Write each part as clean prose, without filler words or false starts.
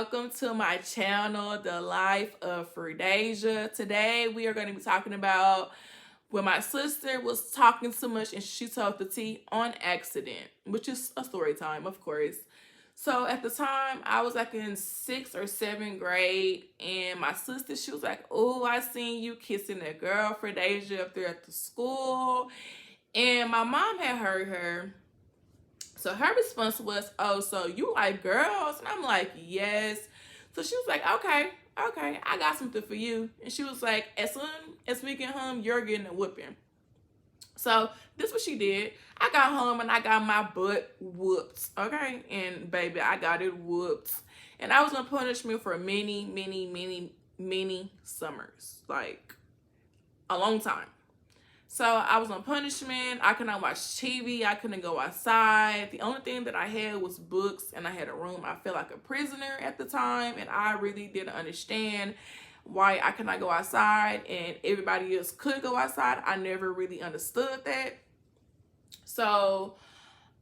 welcome to my channel, The Life of Fredasia. Today we are going to be talking about when my sister was talking too much and she told the tea on accident, which is a story time, of course. So at the time, I was like in 6th or 7th grade, and my sister, she was like, "Oh, I seen you kissing that girl, Fredasia, up there at the school." And my mom had heard her. So her response was, "Oh, so you like girls?" And I'm like, "Yes." So she was like, "Okay, I got something for you." And she was like, "As soon as we get home, you're getting a whooping." So this what she did. I got home and I got my butt whooped. Okay. And baby, I got it whooped. And I was on punishment for many summers. Like a long time. So I was on punishment. I couldn't watch TV. I couldn't go outside. The only thing that I had was books, and I had a room. I felt like a prisoner at the time, and I really didn't understand why I could not go outside and everybody else could go outside. I never really understood that. So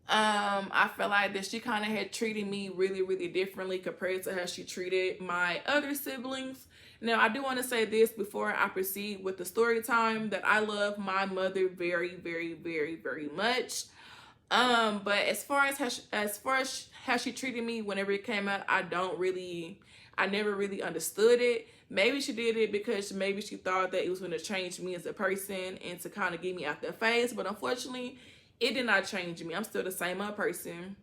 I felt like that she kind of had treated me really differently compared to how she treated my other siblings. Now, I do want to say this before I proceed with the story time, that I love my mother very much. But as far as how she treated me whenever it came out, I never really understood it. Maybe she did it because maybe she thought that it was going to change me as a person and to kind of get me out their face. But unfortunately, it did not change me. I'm still the same old person.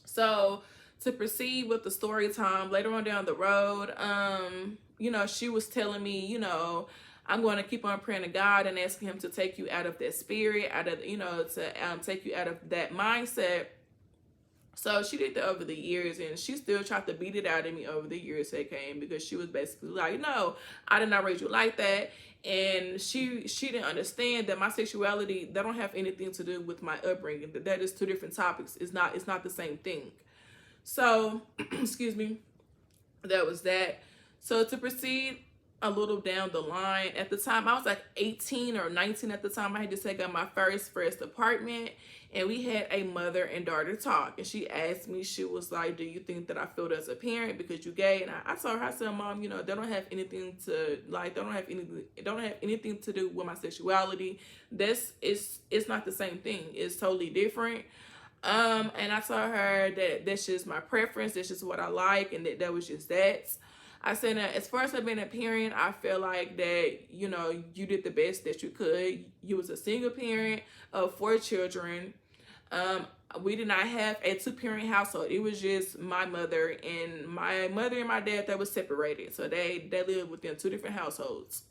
So to proceed with the story time, later on down the road, she was telling me, I'm going to keep on praying to God and asking him to take you out of that spirit, out of, to take you out of that mindset. So she did that over the years, and she still tried to beat it out of me over the years that came, because she was basically like, "No, I did not raise you like that." And she didn't understand that my sexuality, that don't have anything to do with my upbringing. That is two different topics. It's not the same thing. So, excuse me, that was that. So to proceed a little down the line, at the time I was like 18 or 19 at the time. I had just taken my first apartment, and we had a mother and daughter talk, and she asked me, she was like, "Do you think that I failed as a parent because you gay?" And I told her, I said, "Mom, they don't have anything to like, they don't have anything to do with my sexuality. It's not the same thing. It's totally different." And I told her that that's just my preference, that's just what I like, and that was just that. I said that as far as being a parent, I feel like that, you did the best that you could. You was a single parent of 4 children. We did not have a 2-parent household. It was just my mother and my dad that was separated. So they lived within 2 different households.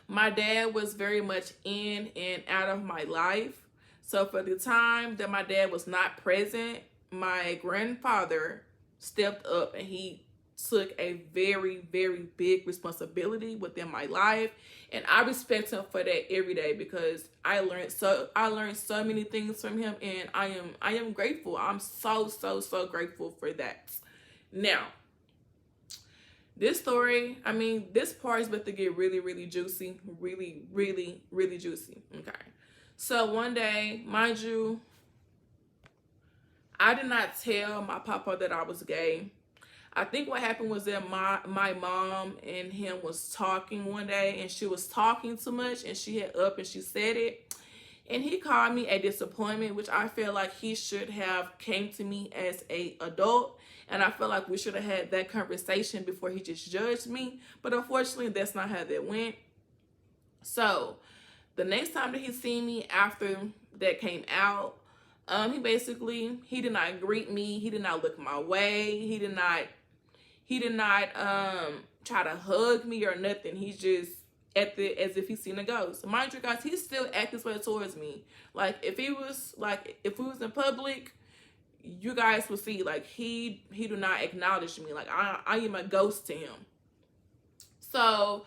My dad was very much in and out of my life. So for the time that my dad was not present, my grandfather stepped up and he took a very big responsibility within my life, and I respect him for that every day, because I learned so many things from him, and I am grateful. I'm so grateful for that. Now, this story, this part is about to get really juicy, really juicy. Okay, so one day, mind you, I did not tell my papa that I was gay. I think what happened was that my mom and him was talking one day, and she was talking too much, and she had up and she said it. And he called me a disappointment, which I feel like he should have came to me as a adult. And I feel like we should have had that conversation before he just judged me. But unfortunately, that's not how that went. So the next time that he seen me after that came out, he did not greet me. He did not look my way. He did not try to hug me or nothing. He just acted as if he seen a ghost. Mind you guys, he still acted this way towards me. Like if we was in public, you guys would see, like, he do not acknowledge me. Like I am a ghost to him. So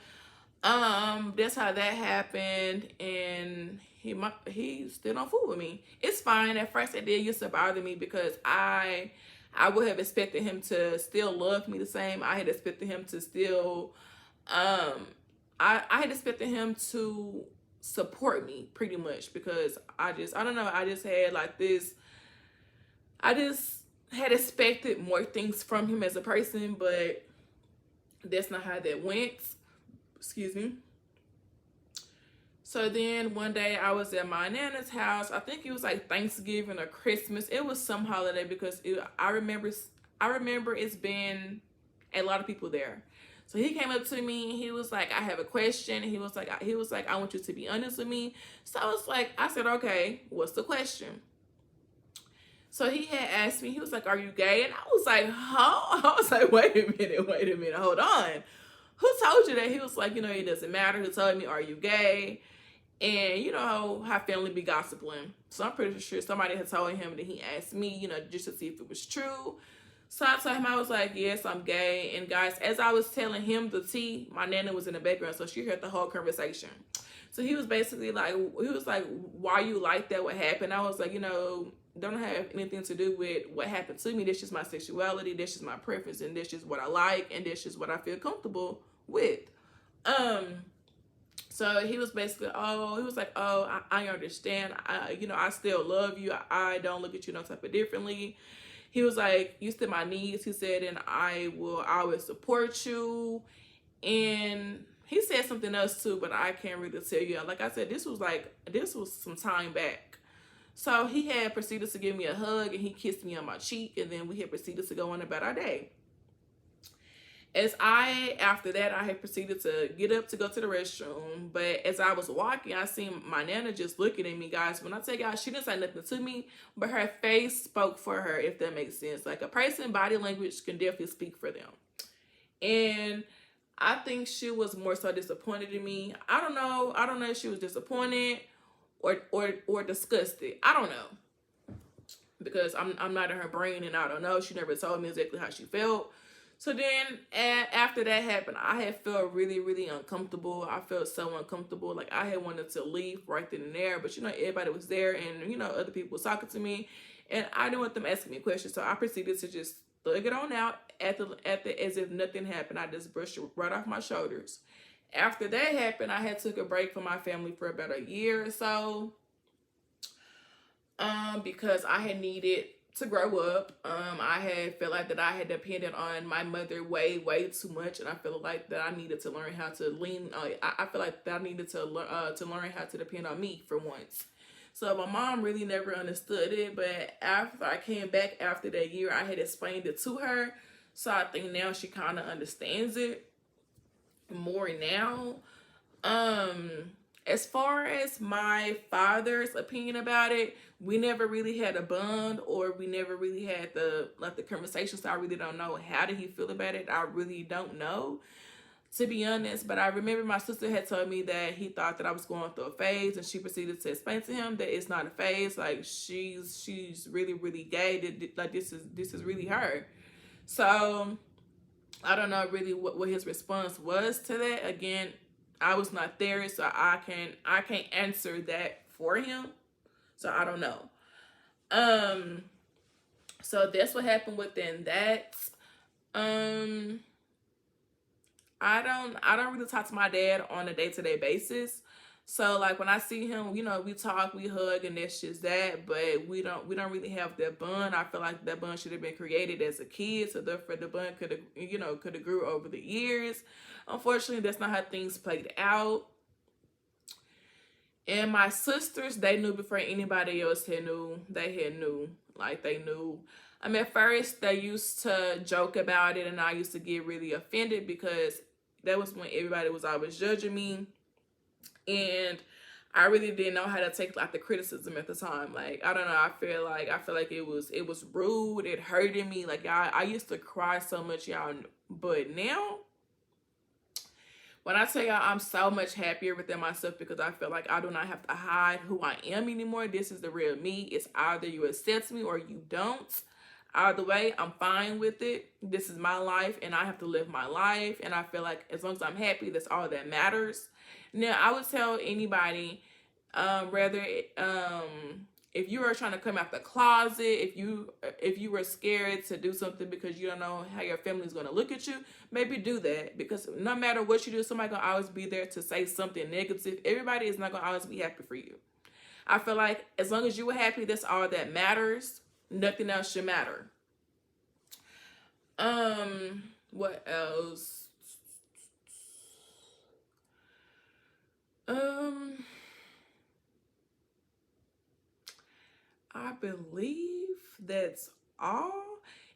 that's how that happened, and he still don't fool with me. It's fine. At first it did used to bother me, because I would have expected him to still love me the same. I had expected him to still I had expected him to support me pretty much, because I don't know, I just had like this, I just had expected more things from him as a person, but that's not how that went. Excuse me. So then one day I was at my nana's house. I think it was like Thanksgiving or Christmas. It was some holiday because I remember it's been a lot of people there. So he came up to me and he was like, I have a question. He was like, I want you to be honest with me. So I said, okay, what's the question? So he had asked me, he was like, are you gay? And I was like, huh? I was like, wait a minute, hold on. Who told you that? He was like, it doesn't matter. Who told me, are you gay? And you know how family be gossiping. So I'm pretty sure somebody had told him that he asked me, just to see if it was true. So I told him, I was like, yes, I'm gay. And guys, as I was telling him the tea, my nana was in the background, so she heard the whole conversation. So he was basically like, why you like that? What happened? I was like, don't have anything to do with what happened to me. That's just my sexuality. That's just my preference. And that's just what I like. And that's just what I feel comfortable with. So he was basically, I understand. I still love you. I don't look at you no type of differently. He was like, you stood my needs, he said, and I will always support you. And he said something else too, but I can't really tell you. Like I said, this was some time back. So he had proceeded to give me a hug and he kissed me on my cheek, and then we had proceeded to go on about our day. After that, I had proceeded to get up to go to the restroom. But as I was walking, I seen my nana just looking at me, guys. When I tell y'all, she didn't say nothing to me, but her face spoke for her, if that makes sense. Like a person's body language can definitely speak for them. And I think she was more so disappointed in me. I don't know if she was disappointed or disgusted. I don't know. Because I'm not in her brain and I don't know. She never told me exactly how she felt. So then after that happened, I had felt really, really uncomfortable. I felt so uncomfortable. Like I had wanted to leave right then and there. But everybody was there and other people was talking to me. And I didn't want them asking me questions. So I proceeded to just thug it on out at the as if nothing happened. I just brushed it right off my shoulders. After that happened, I had took a break from my family for about a year or so. Because I had needed to grow up. I had felt like that I had depended on my mother way too much, and I felt like that I needed to learn how to lean. I feel like that I needed to learn how to depend on me for once. So my mom really never understood it, but after I came back after that year, I had explained it to her. So I think now she kind of understands it more now. As far as my father's opinion about it, we never really had a bond, or we never really had the conversation. So I really don't know how did he feel about it. I really don't know, to be honest. But I remember my sister had told me that he thought that I was going through a phase, and she proceeded to explain to him that it's not a phase. Like she's really, really gay. Like this is really her. So I don't know really what his response was to that. Again, I was not there, so I can't answer that for him. So I don't know. So that's what happened within that. I don't really talk to my dad on a day-to-day basis. So like when I see him, we talk, we hug, and that's just that. But we don't really have that bond. I feel like that bond should have been created as a kid, so therefore the bond could have grew over the years. Unfortunately, that's not how things played out. And my sisters, they knew before anybody else had knew. They knew. At first they used to joke about it, and I used to get really offended because that was when everybody was always judging me. And I really didn't know how to take the criticism at the time. Like, I don't know, I feel like it was rude, it hurted me. Like I used to cry so much, y'all. But now, when I tell y'all I'm so much happier within myself, because I feel like I do not have to hide who I am anymore. This is the real me. It's either you accept me or you don't. Either way, I'm fine with it. This is my life, and I have to live my life. And I feel like as long as I'm happy, that's all that matters. Now, I would tell anybody, if you are trying to come out the closet, if you were scared to do something because you don't know how your family is going to look at you, maybe do that. Because no matter what you do, somebody's going to always be there to say something negative. Everybody is not going to always be happy for you. I feel like as long as you are happy, that's all that matters. Nothing else should matter. What else? Um, I believe that's all.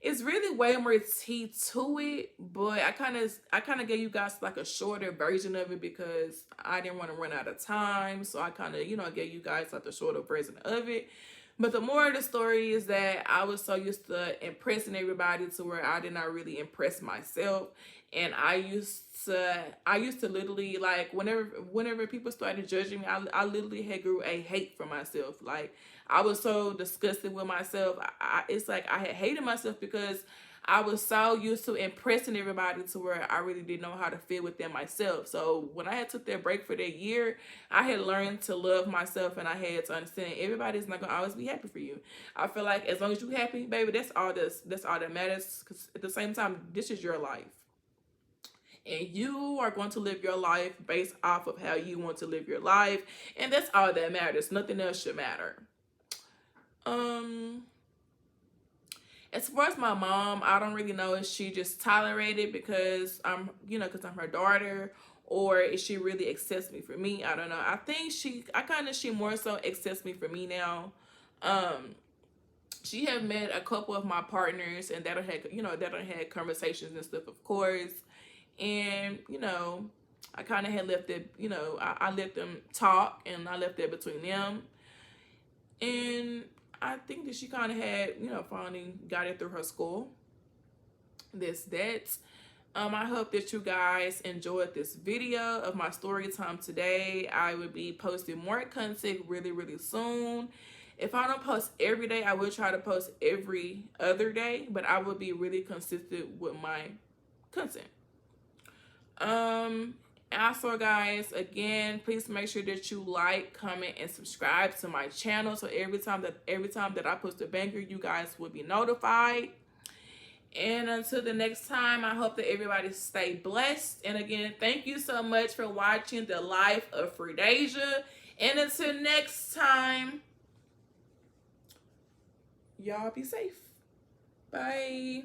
It's really way more tea to it, but I kind of gave you guys like a shorter version of it because I didn't want to run out of time. So I kind of, gave you guys like the shorter version of it. But the more of the story is that I was so used to impressing everybody to where I did not really impress myself. And I used to literally, like, whenever people started judging me, I literally had grew a hate for myself. Like, I was so disgusted with myself. It's like I had hated myself because I was so used to impressing everybody to where I really didn't know how to feel within myself. So when I had took that break for that year, I had learned to love myself, and I had to understand everybody's not gonna always be happy for you. I feel like as long as you're happy, baby, that's all that matters. Because at the same time, this is your life. And you are going to live your life based off of how you want to live your life. And that's all that matters. Nothing else should matter. Um, as far as my mom, I don't really know if she just tolerated because because I'm her daughter, or if she really accepts me for me. I don't know. I think she more so accepts me for me now. Um, she have met a couple of my partners, and that had conversations and stuff, of course. And I kind of had left it. I let them talk, and I left that between them. And I think that she kind of had, finally got it through her school. That. I hope that you guys enjoyed this video of my story time today. I will be posting more content really, really soon. If I don't post every day, I will try to post every other day, but I will be really consistent with my content. Also, guys, again, please make sure that you like, comment, and subscribe to my channel, so every time that I post a banger, you guys will be notified. And until the next time, I hope that everybody stay blessed. And again, thank you so much for watching the life of Freedasia. And until next time, y'all be safe. Bye.